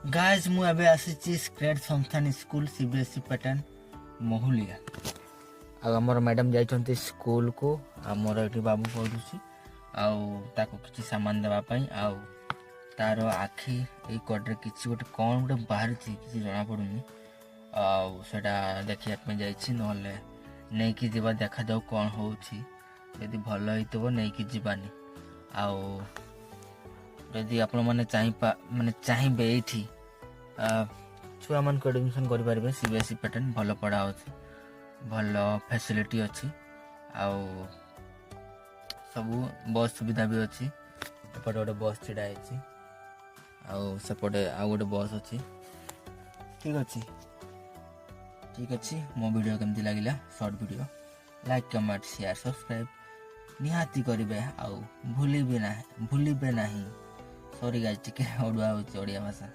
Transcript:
Guys मु एबे आसी स्क्रेड संस्थान स्कूल सीबीएसई पैटर्न महुलिया आमर मैडम जाइछन्ती स्कूल को आमर एठी बाबू पढुछि ताको किछि सामान देवाई तार आखि ए कड्रे किछि गोटे कौन गोटे बाहर किछि जना पडुनी सेटा देखिया जाइछि नहले नहीं कि जीवा देखा जाऊ कौन होछि यदि भल होइतबो नहीं कि जीवानी जदि आपण माने चाहिए ये छुआ मान को एडमिशन करें सीबीएसई पैटर्न भल पढ़ा होछि भल फैसिलिटी अच्छी सब बस सुविधा भी अच्छी एपटे गोटे बस छिड़ा सेपटे आउ गोटे बस अच्छी ठीक अच्छी मो वीडियो केमती लगिला short video like comment share subscribe निहाती करेंगे भूलिबे ना सॉरी गाइस टिके ओडुआ होछि ओडिया भाषा।